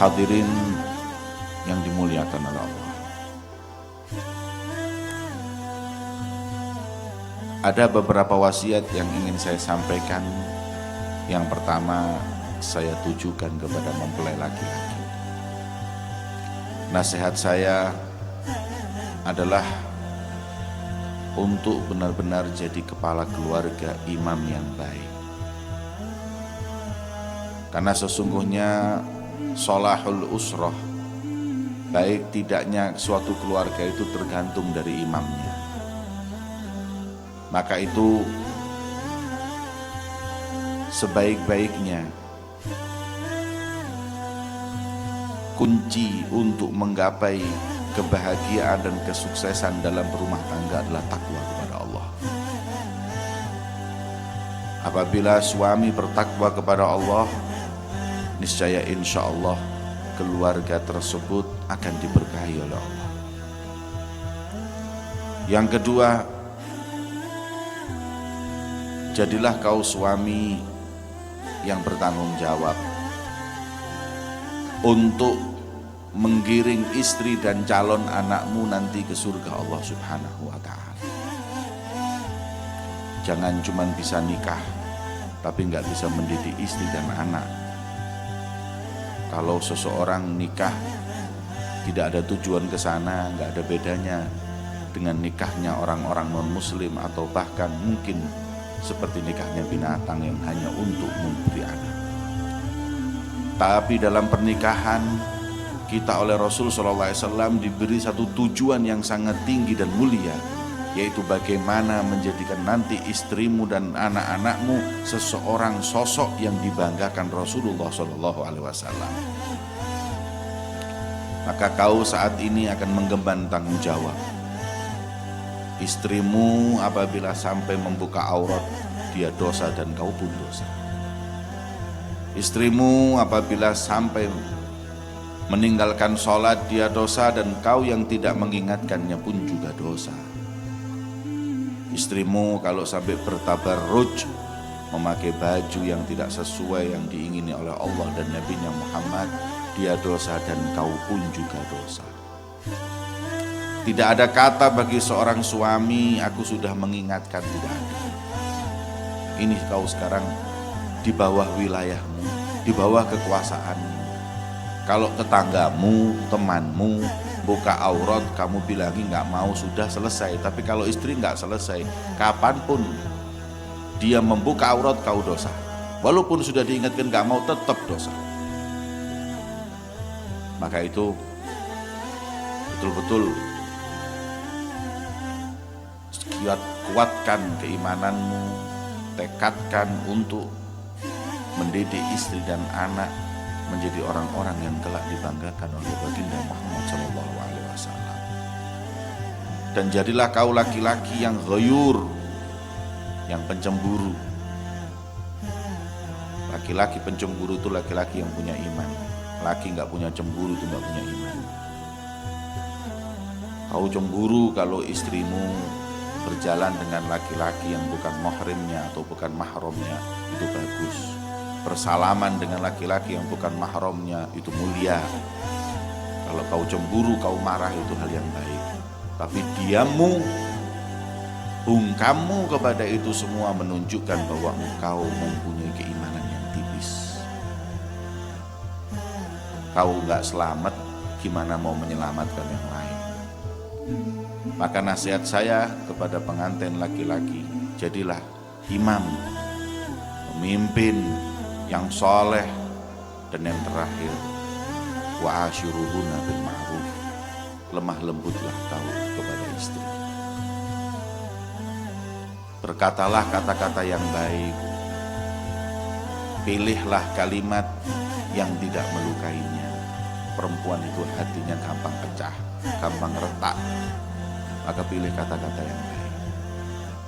Hadirin yang dimuliakan oleh Allah, ada beberapa wasiat yang ingin saya sampaikan. Yang pertama, saya tujukan kepada mempelai laki-laki. Nasihat saya adalah untuk benar-benar jadi kepala keluarga, imam yang baik. Karena sesungguhnya sholahul usrah, baik tidaknya suatu keluarga itu tergantung dari imamnya. Maka itu sebaik-baiknya kunci untuk menggapai kebahagiaan dan kesuksesan dalam berumah tangga adalah takwa kepada Allah. Apabila suami bertakwa kepada Allah, niscaya insya Allah keluarga tersebut akan diberkahi oleh Allah. Yang kedua, jadilah kau suami yang bertanggung jawab untuk menggiring istri dan calon anakmu nanti ke surga Allah Subhanahu wa ta'ala. Jangan cuma bisa nikah tapi nggak bisa mendidik istri dan anak. Kalau seseorang nikah tidak ada tujuan ke sana, nggak ada bedanya dengan nikahnya orang-orang non-muslim, atau bahkan mungkin seperti nikahnya binatang yang hanya untuk memberi anak. Tapi dalam pernikahan kita oleh Rasul SAW diberi satu tujuan yang sangat tinggi dan mulia, yaitu bagaimana menjadikan nanti istrimu dan anak-anakmu seseorang sosok yang dibanggakan Rasulullah SAW. Maka kau saat ini akan menggemban tanggung jawab. Istrimu apabila sampai membuka aurat, dia dosa dan kau pun dosa. Istrimu apabila sampai meninggalkan sholat, dia dosa dan kau yang tidak mengingatkannya pun juga dosa. Istrimu kalau sampai bertabarruj, memakai baju yang tidak sesuai yang diingini oleh Allah dan Nabi-Nya Muhammad, dia dosa dan kau pun juga dosa. Tidak ada kata bagi seorang suami, aku sudah mengingatkan, tidak ada. Ini kau sekarang di bawah wilayahmu, di bawah kekuasaanmu. Kalau tetanggamu, temanmu buka aurat, kamu bilangi nggak mau, sudah selesai. Tapi kalau istri nggak selesai, kapanpun dia membuka aurat, kau dosa. Walaupun sudah diingatkan nggak mau, tetap dosa. Maka itu betul-betul kuatkan keimananmu, tekadkan untuk mendidik istri dan anak menjadi orang-orang yang kelak dibanggakan oleh baginda Muhammad SAW. Dan jadilah kau laki-laki yang ghayur, yang pencemburu. Laki-laki pencemburu itu laki-laki yang punya iman. Laki nggak punya cemburu itu nggak punya iman. Kau cemburu kalau istrimu berjalan dengan laki-laki yang bukan mahrimnya atau bukan mahramnya, itu bagus. Bersalaman dengan laki-laki yang bukan mahramnya, itu mulia. Kalau kau cemburu, kau marah, itu hal yang baik. Tapi diammu, bungkammu kepada itu semua menunjukkan bahwa engkau mempunyai keimanan yang tipis. Kau nggak selamat, gimana mau menyelamatkan yang lain? Maka nasihat saya kepada pengantin laki-laki, jadilah imam, pemimpin yang soleh. Dan yang terakhir, wa ashiruhunna bil ma'ruf, lemah lembutlah kau kepada istri. Berkatalah kata-kata yang baik, pilihlah kalimat yang tidak melukainya. Perempuan itu hatinya gampang pecah, gampang retak, maka pilih kata-kata yang baik.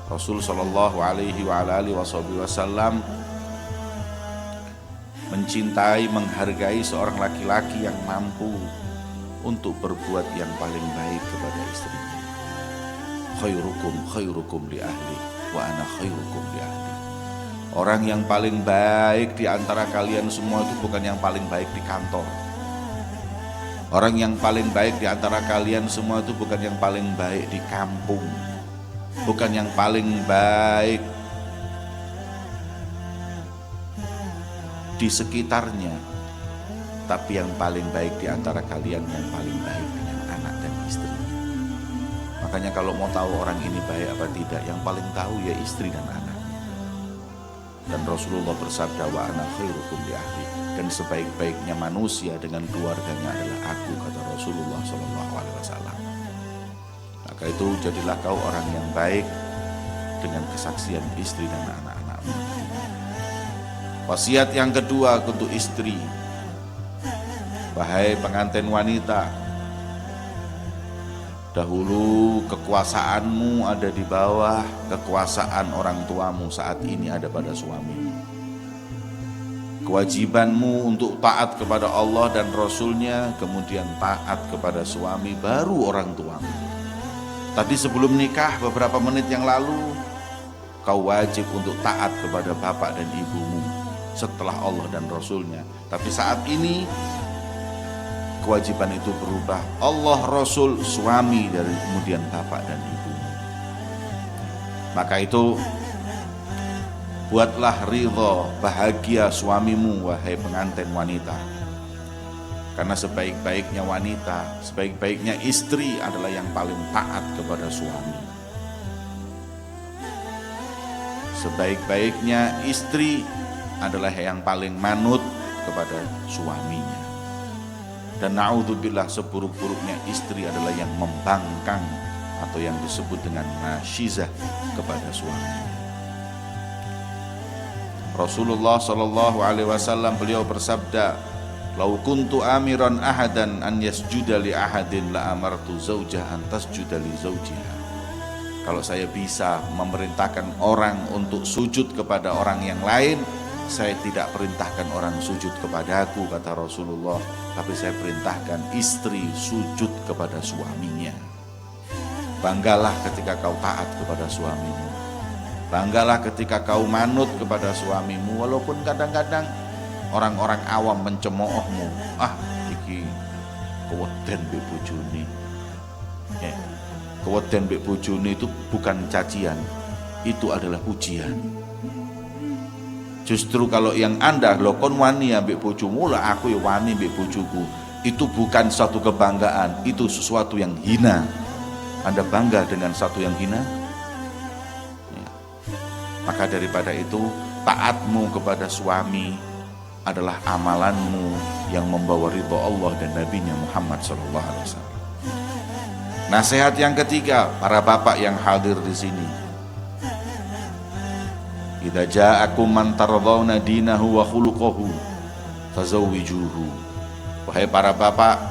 Rasul sallallahu alaihi wasallam mencintai, menghargai seorang laki-laki yang mampu untuk berbuat yang paling baik kepada istrinya. Khairukum li ahli wa ana khairukum li ahli. Orang yang paling baik di antara kalian semua itu bukan yang paling baik di kantor, Orang yang paling baik di antara kalian semua itu bukan yang paling baik di kampung, bukan yang paling baik di sekitarnya, tapi yang paling baik di antara kalian yang paling baik dengan anak dan istri. Makanya kalau mau tahu orang ini baik apa tidak, yang paling tahu ya istri dan anak. Dan Rasulullah bersabda, wa ana khairukum li ahli, dan sebaik-baiknya manusia dengan keluarganya adalah aku, kata Rasulullah SAW. Maka itu jadilah kau orang yang baik dengan kesaksian istri dan anak-anakmu. Wasiat yang kedua untuk istri, wahai pengantin wanita, dahulu kekuasaanmu ada di bawah kekuasaan orang tuamu, saat ini ada pada suamimu. Kewajibanmu untuk taat kepada Allah dan Rasulnya, kemudian taat kepada suami, baru orang tuamu. Tadi sebelum nikah beberapa menit yang lalu, kau wajib untuk taat kepada bapak dan ibumu setelah Allah dan Rasulnya. Tapi saat ini kewajiban itu berubah, Allah, Rasul, suami, dari kemudian bapak dan ibu. Maka itu buatlah ridho, bahagia suamimu, wahai pengantin wanita. Karena sebaik-baiknya wanita, sebaik-baiknya istri adalah yang paling taat kepada suami. Sebaik-baiknya istri adalah yang paling manut kepada suaminya. Dan na'udzubillah, seburuk-buruknya istri adalah yang membangkang atau yang disebut dengan nasyizah kepada suami. Rasulullah SAW beliau bersabda, "Lau kuntu amiran ahadan an yasjuda li ahadin la amartu zaujah an tasjuda li zaujiha." Kalau saya bisa memerintahkan orang untuk sujud kepada orang yang lain, saya tidak perintahkan orang sujud kepadaku, kata Rasulullah, tapi saya perintahkan istri sujud kepada suaminya. Banggalah ketika kau taat kepada suamimu. Banggalah ketika kau manut kepada suamimu, walaupun kadang-kadang orang-orang awam mencemoohmu. Ah, iki keweden mbek bojone. Keweden mbek bojone itu bukan cacian, itu adalah pujian. Justru kalau yang Anda lo kon wani ambek bojomu, lah aku ya wani ambek bojoku, itu bukan suatu kebanggaan, itu sesuatu yang hina. Anda bangga dengan satu yang hina? Ya. Maka daripada itu, taatmu kepada suami adalah amalanmu yang membawa ridha Allah dan Nabi-Nya Muhammad SAW. Nasihat yang ketiga, para bapak yang hadir di sini. Idza ja'akum man tardawna dinahu wa khuluquhu fazawwijuhu. Wahai para bapak,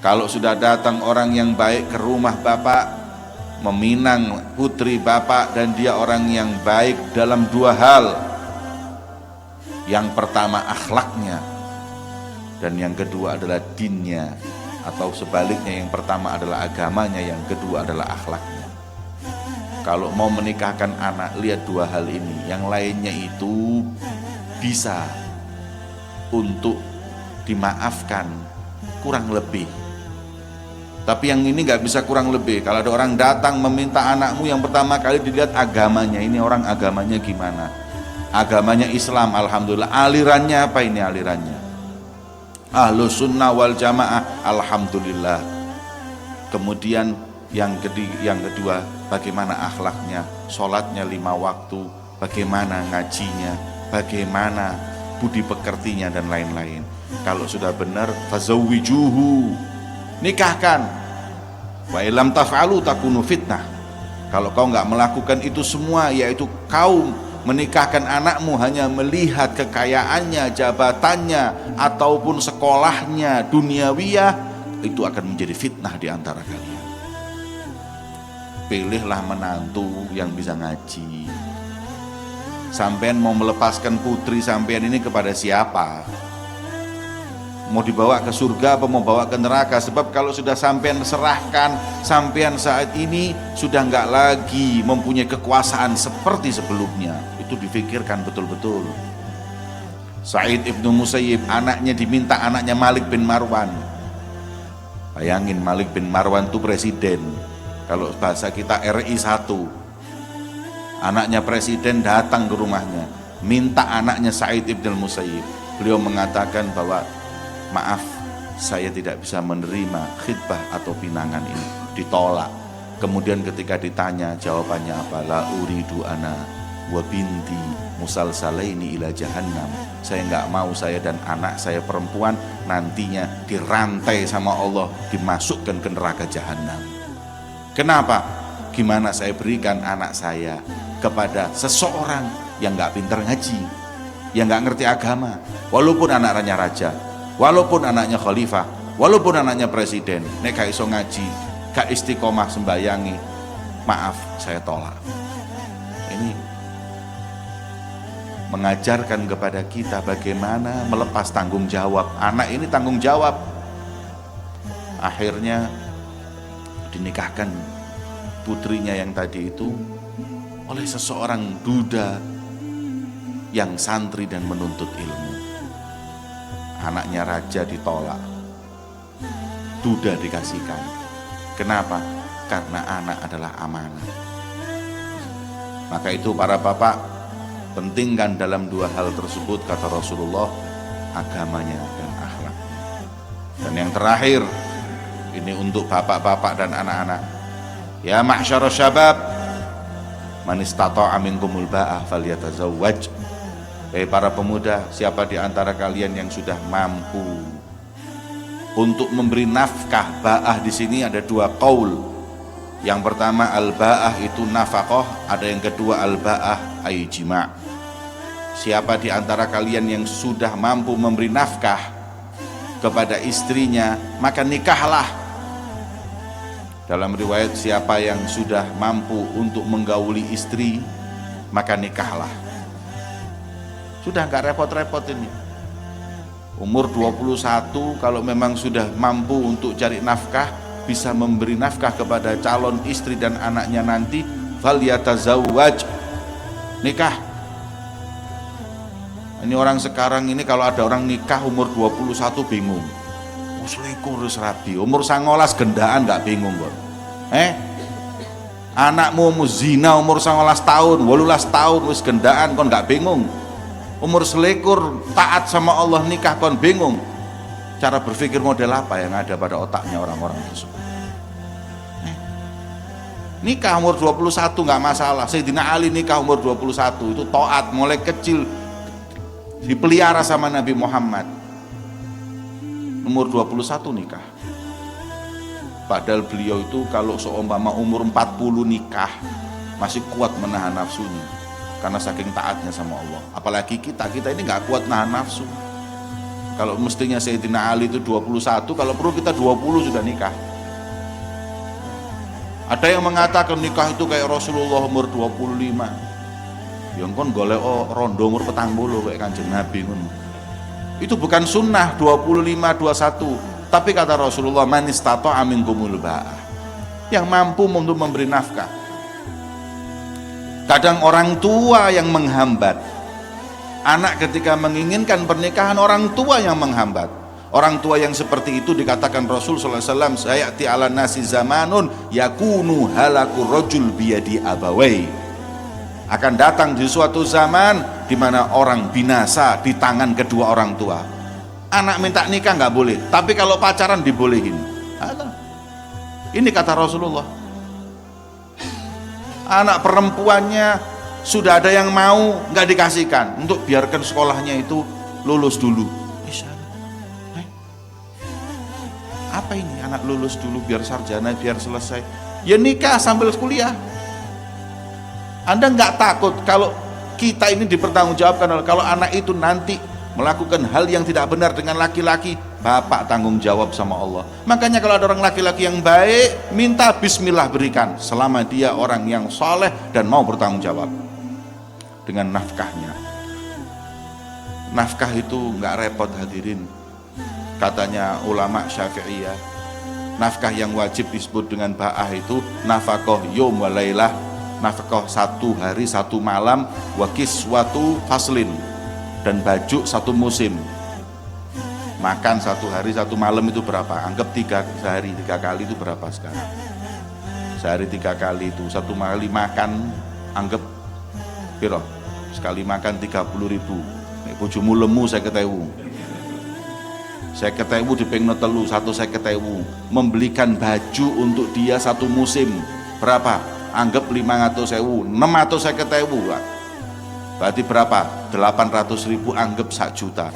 kalau sudah datang orang yang baik ke rumah bapak, meminang putri bapak, dan dia orang yang baik dalam dua hal. Yang pertama akhlaknya, dan yang kedua adalah dinnya, atau sebaliknya, yang pertama adalah agamanya, yang kedua adalah akhlaknya. Kalau mau menikahkan anak, lihat dua hal ini. Yang lainnya itu bisa untuk dimaafkan kurang lebih, tapi yang ini nggak bisa kurang lebih. Kalau ada orang datang meminta anakmu, yang pertama kali dilihat agamanya. Ini orang agamanya gimana? Agamanya Islam, alhamdulillah. Alirannya apa ini alirannya? Ahlus sunnah wal jamaah, alhamdulillah. Kemudian yang kedua, bagaimana akhlaknya, sholatnya 5 waktu, bagaimana ngajinya, bagaimana budi pekertinya, dan lain-lain. Kalau sudah benar, fazawwijuhu, nikahkan. Wa illam taf'alu takunu fitnah. Kalau kau nggak melakukan itu semua, yaitu kau menikahkan anakmu hanya melihat kekayaannya, jabatannya, ataupun sekolahnya duniawiyah, itu akan menjadi fitnah di antara kalian. Pilihlah menantu yang bisa ngaji. Sampean mau melepaskan putri sampean ini kepada siapa? Mau dibawa ke surga apa mau bawa ke neraka? Sebab kalau sudah sampean serahkan, sampean saat ini sudah nggak lagi mempunyai kekuasaan seperti sebelumnya. Itu difikirkan betul-betul. Sa'id ibnu Musayyib, anaknya diminta, anaknya Malik bin Marwan, Bayangin Malik bin Marwan itu presiden, kalau bahasa kita RI 1. Anaknya presiden datang ke rumahnya, minta anaknya Sa'id ibn al-Musayyib. Beliau mengatakan bahwa maaf, saya tidak bisa menerima khidbah atau pinangan ini. Ditolak. Kemudian ketika ditanya jawabannya apa? La uridu ana wa binti musalsalaini ila jahannam. Saya nggak mau saya dan anak saya perempuan nantinya dirantai sama Allah, dimasukkan ke neraka jahanam. Kenapa? Gimana saya berikan anak saya kepada seseorang yang nggak pinter ngaji, yang nggak ngerti agama, walaupun anaknya raja, walaupun anaknya khalifah, walaupun anaknya presiden, nek gak iso ngaji, gak istiqomah sembayangi, maaf, saya tolak. Ini mengajarkan kepada kita bagaimana melepas tanggung jawab. Anak ini tanggung jawab. Akhirnya dinikahkan putrinya yang tadi itu oleh seseorang duda yang santri dan menuntut ilmu. Anaknya raja ditolak, duda dikasihkan. Kenapa? Karena anak adalah amanah. Maka itu para bapak, pentingkan dalam dua hal tersebut, kata Rasulullah, agamanya dan akhlaknya. Dan yang terakhir, ini untuk bapak-bapak dan anak-anak. Ya ma'syara syabab, man istata'a minkumul ba'ah falyatazawwaj. Para pemuda, siapa di antara kalian yang sudah mampu untuk memberi nafkah? Ba'ah di sini ada dua qaul. Yang pertama al-ba'ah itu nafkah, ada yang kedua al-ba'ah ay jima'. Siapa di antara kalian yang sudah mampu memberi nafkah kepada istrinya, maka nikahlah. Dalam riwayat, siapa yang sudah mampu untuk menggauli istri, maka nikahlah. Sudah gak repot-repot ini. Umur 21 kalau memang sudah mampu untuk cari nafkah, bisa memberi nafkah kepada calon istri dan anaknya nanti, falyatazawwaj, nikah. Ini orang sekarang ini kalau ada orang nikah umur 21 bingung. Selingkuh terus rabi, umur 19 gendaan gak bingung kok. Anakmu zina umur 19 tahun, 18 tahun wis gendaan kon gak bingung. Umur selikur taat sama Allah nikah kon bingung. Cara berpikir model apa yang ada pada otaknya orang-orang tersebut? Nikah umur 21 nggak masalah. Sayyidina Ali nikah umur 21 itu taat, mulai kecil dipelihara sama Nabi Muhammad. Umur 21 nikah. Padahal beliau itu kalau seumpama umur 40 nikah masih kuat menahan nafsunya, karena saking taatnya sama Allah. Apalagi kita ini nggak kuat nahan nafsu. Kalau mestinya Sayyidina Ali itu 21, kalau perlu kita 20 sudah nikah. Ada yang mengatakan nikah itu kayak Rasulullah umur 25. Yang kon golek rondo umur 40 kayak Kanjeng Nabi ngono. Itu bukan sunnah 25 21, tapi kata Rasulullah, man istata'a minkumul ba'ah, yang mampu untuk memberi nafkah. Kadang orang tua yang menghambat. Anak ketika menginginkan pernikahan, orang tua yang menghambat. Orang tua yang seperti itu dikatakan Rasul sallallahu alaihi wasallam, sayati ala nasi zamanun yakunu halaku rajul biyadi abawai. Akan datang di suatu zaman di mana orang binasa di tangan kedua orang tua. Anak minta nikah nggak boleh, tapi kalau pacaran dibolehin. Ini kata Rasulullah. Anak perempuannya sudah ada yang mau, nggak dikasihkan, untuk biarkan sekolahnya itu lulus dulu. Apa ini anak lulus dulu biar sarjana, biar selesai? Ya nikah sambil kuliah. Anda nggak takut kalau kita ini dipertanggungjawabkan kalau anak itu nanti melakukan hal yang tidak benar dengan laki-laki, bapak tanggung jawab sama Allah. Makanya kalau ada orang laki-laki yang baik, minta bismillah berikan, selama dia orang yang soleh dan mau bertanggung jawab dengan nafkahnya. Nafkah itu nggak repot hadirin. Katanya ulama Syafi'iyah, nafkah yang wajib disebut dengan ba'ah itu nafkah yom wa lailah, nafkah 1 hari 1 malam, wa kiswatu faslin, dan baju 1 musim. Makan satu hari satu malam itu berapa? Anggap sehari 3 kali itu berapa sekarang? Sehari 3 kali itu, satu kali makan anggap piro? Sekali makan 30.000. Nek bojomu lemu 50.000. 50.000 dipengno telu 150.000. Membelikan baju untuk dia satu musim berapa? Anggap 500.000, 650.000 lah. Berarti berapa? 800.000, anggap 1 juta.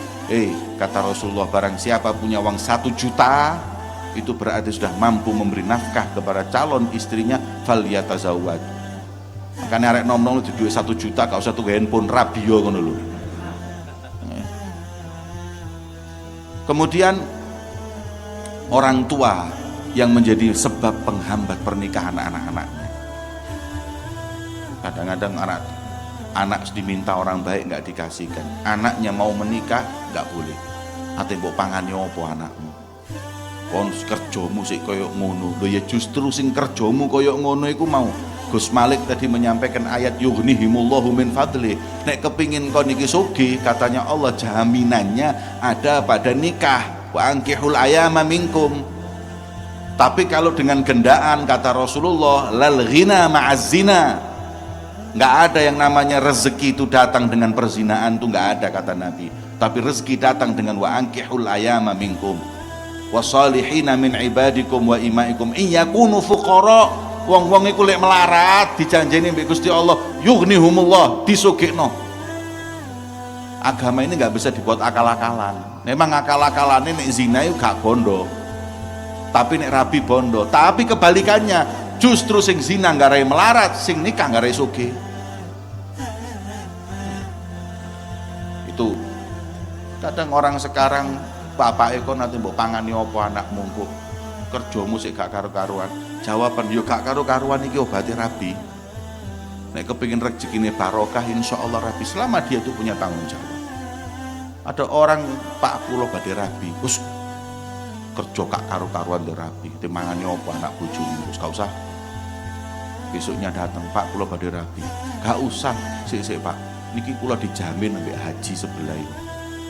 Kata Rasulullah, barang siapa punya uang 1 juta, itu berarti sudah mampu memberi nafkah kepada calon istrinya, falyatazawwaj. Makanya arek nom-nom di duit 1 juta, gak usah tuku handphone Rabio ngono lho. Kemudian orang tua yang menjadi sebab penghambat pernikahan anak-anaknya. Kadang-kadang anak diminta orang baik nggak dikasihkan, anaknya mau menikah nggak boleh. Ate mbok pangani opo anakmu? Kon kerjamu sik koyo ngono. Lho ya justru sing kerjamu koyo ngono iku mau Gus Malik tadi menyampaikan ayat yughnihimullahu min fadli. Nek kepingin kon iki sugih, katanya Allah jaminannya ada pada nikah. Wa ankihul ayama minkum. Tapi kalau dengan gendaan, kata Rasulullah, lal ghina ma'az zina. Nggak ada yang namanya rezeki itu datang dengan perzinaan, itu nggak ada, kata Nabi. Tapi rezeki datang dengan wa ankihul ayama minkum wasalihina min ibadikum wa imaikum iyakunu fuqara. Wong-wong iku lek melarat dijanjeni mbek Gusti Allah, yughnihumullah, disugihno. Agama ini nggak bisa dibuat akal-akalan. Memang akal-akalannya nek zina itu gak bondo, tapi nek rabi bondo. Tapi kebalikannya, justru sing zina nggarai melarat, sing nikah nggarai sugih. Itu kadang orang sekarang, bapak eko nanti mbok pangani opo anakmu kok kerjamu sik gak karu-karuan. Jawaban yo gak karu-karuan iki obate rabi. Nek kepengin rezekine barokah, insyaallah rabi, selama dia itu punya tanggung jawab. Ada orang, Pak kula badhe rabi, wis kerja gak karu-karuan de rabi, dimangani opo anak bojomu, wis gak usah. Besoknya datang, Pak kula badhe rabi. Gak usah, sik Pak, niki kula dijamin ambek haji sebelah ini.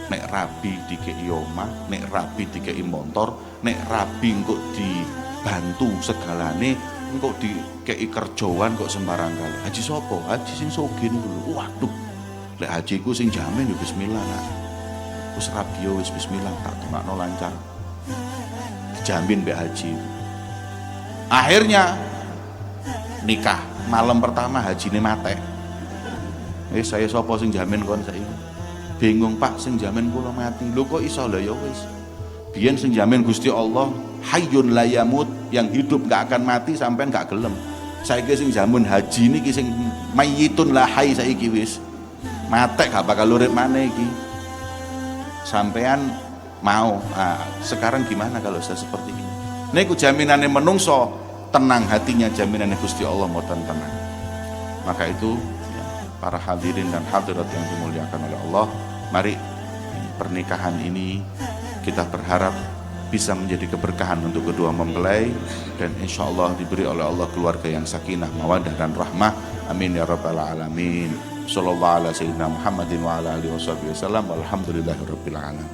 Nek rabi dikei omah, nek rabi dikei motor, nek rabi engko dibantu segalane, engko dikei kerjaan kok sembarang kali. Haji sapa? Haji sing sugih niku lho. Waduh. Lek haji ku sing jamin yo bismillah nak. Wis rabi yo wis bismillah, tak tengakno lancar. Dijamin mbek haji. Akhirnya nikah, malam pertama hajine mate. Saya sapa sing jamin kon saiki? Bingung Pak, sing jamin kula mati. Lho kok iso? Lah ya wis. Biyen sing jamin Gusti Allah, hayyun la yamut, yang hidup gak akan mati sampean gak gelem. Saiki sing jamin haji niki sing mayyitun la hayy saiki wis. Mate gak bakal urip maneh iki. Sampean mau. Sekarang gimana kalau saya seperti ini? Niku jaminane menungso, tenang hatinya, jaminane Gusti Allah mboten tenang. Maka itu para hadirin dan hadirat yang dimuliakan oleh Allah, mari pernikahan ini kita berharap bisa menjadi keberkahan untuk kedua mempelai, dan insya Allah diberi oleh Allah keluarga yang sakinah, mawaddah dan rahmah. Amin ya rabbal alamin. Sallallahu ala sayyidina Muhammadin wa ala alihi wasallam. Walhamdulillahi rabbil alamin.